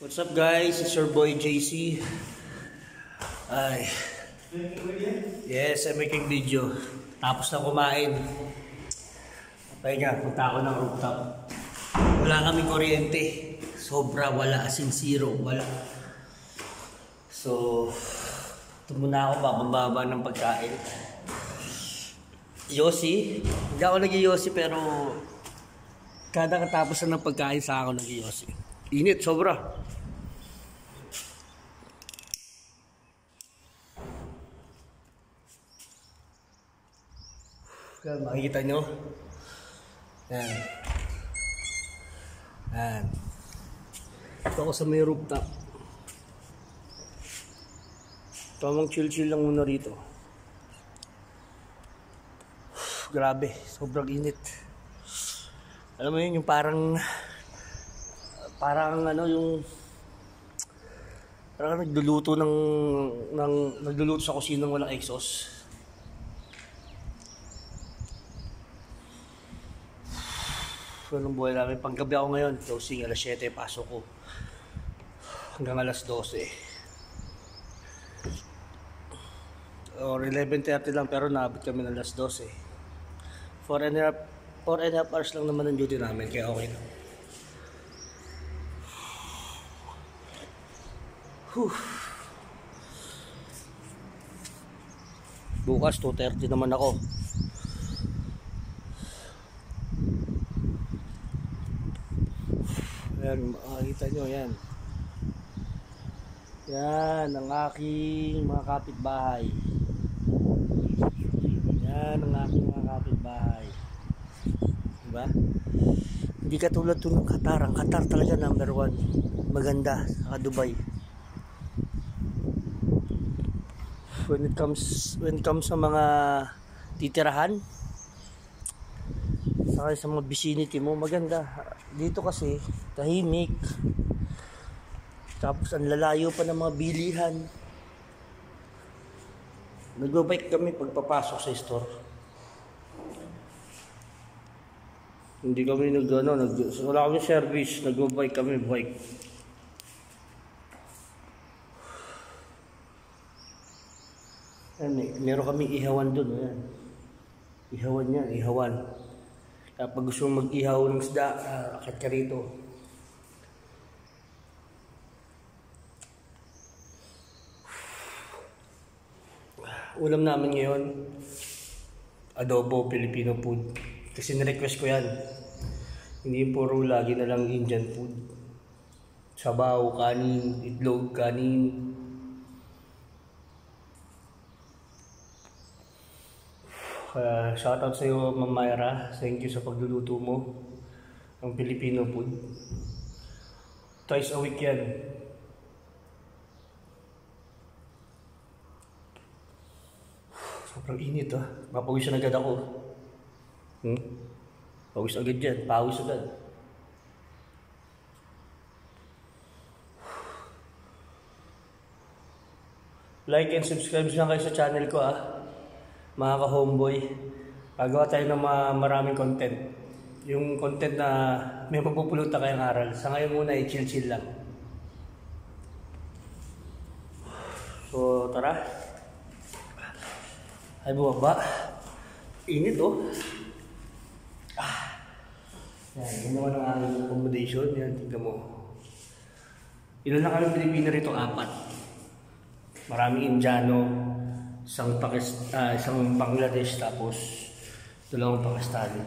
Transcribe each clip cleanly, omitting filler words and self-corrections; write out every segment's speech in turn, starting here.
What's up guys? It's your boy JC. Ay. Yes, I'm making video. Tapos na kumain. Kaya punta ako ng rooftop. Wala kaming kuryente. Sobra, wala, as in zero, wala. So, ito muna ako bababa ng pagkain. Yossi. Hindi ako nag-yossi pero kada katapos na ng pagkain sa ako nag-yossi. Init, sobra. Yan, makikita nyo. Yan. Yan. Ito ako sa may rooftop. Tamang chill-chill lang muna rito. Grabe, sobrang init. Alam mo yun, yung parang ano, yung parang nagluluto nagluluto sa kusina ng walang exhaust. Anong buhay namin? Panggabi ako ngayon, closing alas 7, pasok ko hanggang alas 12 or 11:30 lang, pero naabot kami ng alas 12. 4.5 hours lang naman ang duty namin, kaya okay lang. Bukas 2:30 naman ako. Ayan, makikita nyo yan. Yan ang aking mga kapitbahay. Yan ang aking mga kapitbahay. Diba? Hindi katulad ito ng Qatar. Ang Qatar talaga number 1. Maganda sa Dubai. When it comes sa mga titirahan, saka sa mga vicinity mo, maganda. Dito kasi tahimik, tapos ang lalayo pa ng mga bilihan. Nag-bike kami pagpapasok sa store. Hindi kami wala kami service, nag-bike kami, bike. Meron kami ihawan doon. Ayan. Ihawan yan, ihawan. Kapag gusto mong mag-ihaw ng isda, akit ka rito. Ulam namin ngayon, adobo Filipino food. Kasi na-request ko yan. Hindi puro lagi na lang Indian food. Sabaw, kanin, itlog, kanin. Shoutout sa iyo, Ma'am Myra. Thank you sa pagluluto mo ng Filipino food. Twice a week yan. Sobrang init Mapawisan agad ako. Pawis agad yan. Pawis agad. Like and subscribe lang kayo sa channel ko mga ka-homeboy. Pagawa tayo ng maraming content. Yung content na may mapupulutan kayong aral. Sa ngayon muna chill-chill lang. So tara. Ay bumaba. Init Yan, yun naman ang aking accommodation. Yan, tignan mo. Ilan na kami Pilipino rito? 4. Maraming Indiano, isang Bangladesh, tapos 2 Pakistani.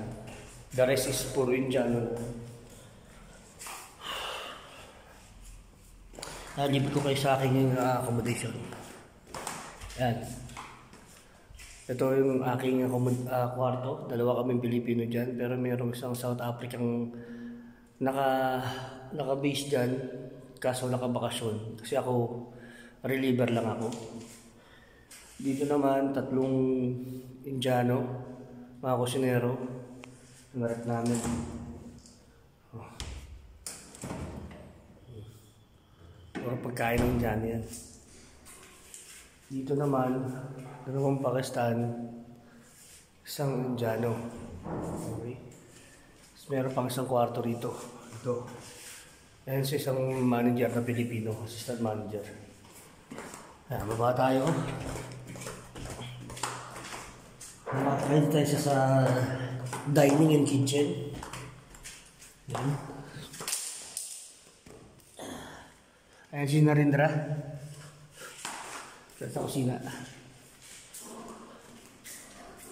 The rest is puro Indiano. Nalibot ko kayo sa aking accommodation. Yan. Ito yung aking kwarto. 2 kaming Pilipino dyan. Pero mayroong isang South African naka-base dyan. Kaso nakabakasyon. Kasi ako, reliever lang ako. Dito naman, 3 Indiano, mga kusinero. Naret namin. Puro pagkain ng Indiano yan. Dito naman, 2 Pakistan, isang Indiano. Okay. Meron pang isang kwarto rito. Ito. Ayan sa isang manager na Pilipino, assistant manager. Ayan, baba tayo. Nakakain tayo sa dining and kitchen. Ayan. Ayan si Narendra. Sa kusina.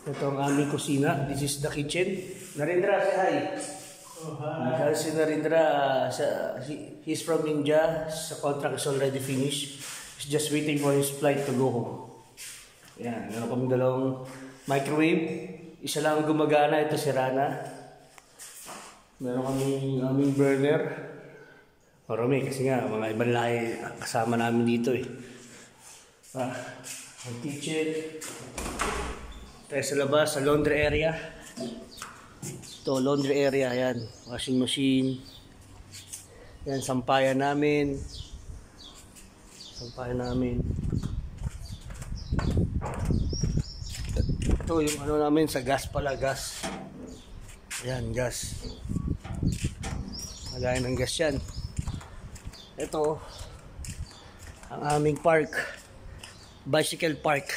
Ito ang aming kusina. This is the kitchen. Narendra, say hi. Oh, hi. Si Narendra, he's from India. Sa contract is already finished. He's just waiting for his flight to go home. Yan, meron kami dalawang microwave. Isa lang gumagana, ito si Rana. Meron kami aming burner. Marami kasi nga, mga ibang lahi kasama namin dito eh. Ang kitchen. Tayo sa labas, sa laundry area. Ito, laundry area, yan. Washing machine. Yan, sampayan namin. Sampayan namin. Ito, yung ano namin sa gas pala, gas. Yan, gas. Lagayan ng gas yan. Ito, ang aming park. Bicycle park.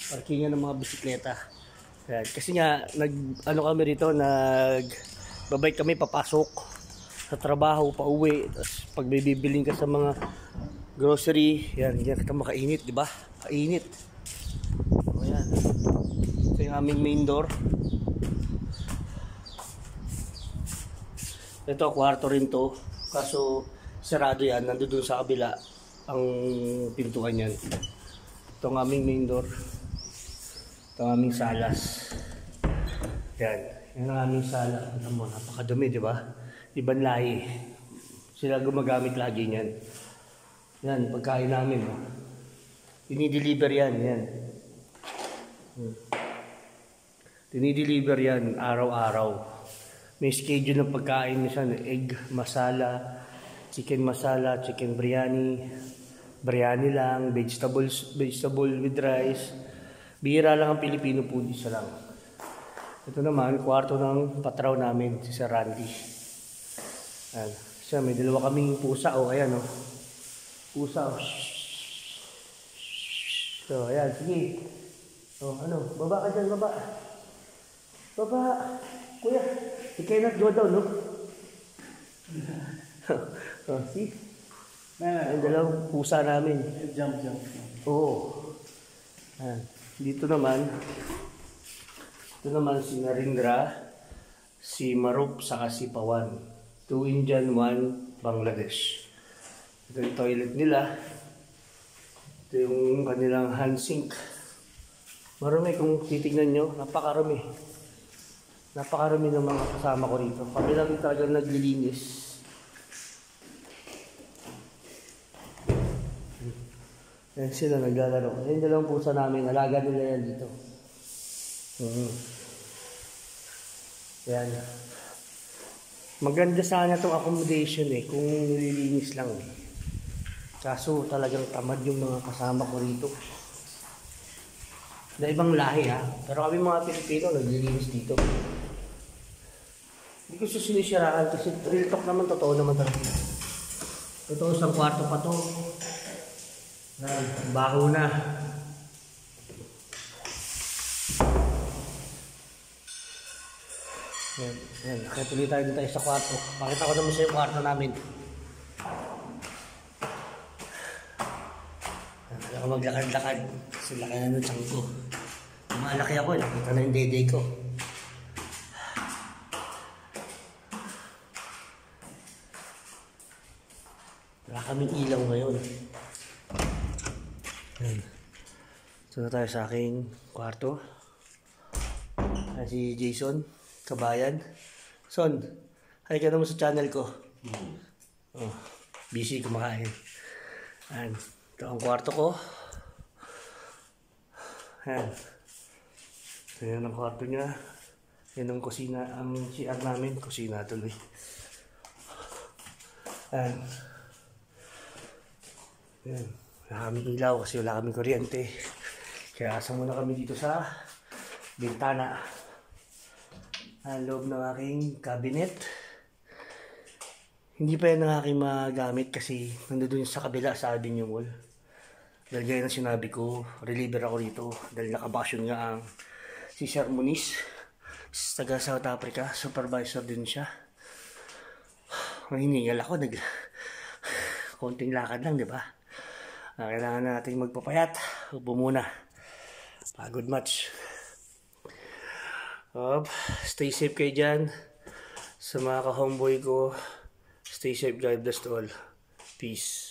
Parkingan ng mga bisikleta. Yan. Kasi nga, kami rito, nagbabike kami papasok sa trabaho, pauwi. Tapos pag may bibiling ka sa mga grocery, yan ka makainit, di ba? Kainit. O yan. Ito yung aming main door. Ito, kwarto rin to. Kaso, sarado yan. Nandun sa kabila ang pintuan yan. Ito ang aming main door. Ito ang aming salas. Yan. Yan ang aming sala. Ano mo, napakadumi, di ba? Ibang lahi. Sila gumagamit lagi niyan. Yan, pagkain namin. Oh. Dinideliver yan. Yan. Dinideliver yan araw-araw. May schedule ng pagkain minsan. Egg masala, chicken biryani, biryani lang, vegetable with rice. Bihira lang ang Pilipino food, isa lang. Ito naman, kwarto ng patraw namin, si Sir Randy. Ayan. Siya, may dalawa kaming pusa. O, ayan o. Pusa o. So, ayan, sige. O, ano, baba ka dyan, baba. Baba. Kuya, you cannot go down, no? Oh, see? Ayan, dalawang pusa namin. Jump. Oo. Ayan. Dito naman si Narendra, si Marup, saka si Pawan. 2 Indian, 1 Bangladesh. Ito yung toilet nila. Ito yung kanilang hand sink. Marami kung titignan nyo, napakarami. Napakarami ng mga kasama ko rito. Kami lang talagang naglilinis. Yan sila naglalaro. Yan dalawang pusa namin. Alaga nila yan dito. Yan. Maganda sana itong accommodation eh. Kung nililinis lang eh. Kaso talagang tamad yung mga kasama ko rito. Na ibang lahi ha. Pero kami mga Pilipino naglilinis dito. Hindi ko sinisiraan kasi real talk naman. Totoo naman talaga. Totoo, isang kwarto pa to. Baho na. Yan. Kaya tuloy tayo dito sa kwarto. Pakita ko naman sa yung kwarto namin. Kaya ako maglakad-lakad. Kasi laki na ng tiyan ko. Malaki ako. Nakita na yung dede ko. Wala kaming ilaw ngayon. Yan. So na tayo sa aking kwarto. Si Jason Kabayan. Son, hi ka naman sa channel ko. Oh, busy kumakain. Yan. Ito ang kwarto ko. Yan. So yan ang kwarto niya. Yan ang kusina. Ang CR namin. Kusina tuloy. Yan. Yan. Wala kaming ilaw kasi wala kaming kuryente. Kaya asa muna kami dito sa bintana. Ang loob ng aking cabinet. Hindi pa yan ang aking magamit kasi nandun sa kabila sa Avenue Mall. Dahil gaya ng sinabi ko, reliever ako dito. Dahil nakabakasyon nga ang si Sir Muniz. Taga South Africa, supervisor din siya. Mahiningal ako, konting lakad lang, di ba? Kailangan natin magpapayat. Upo muna. Pagod much. Stay safe kayo dyan. Sa mga ka-homeboy ko, stay safe, God bless to all. Peace.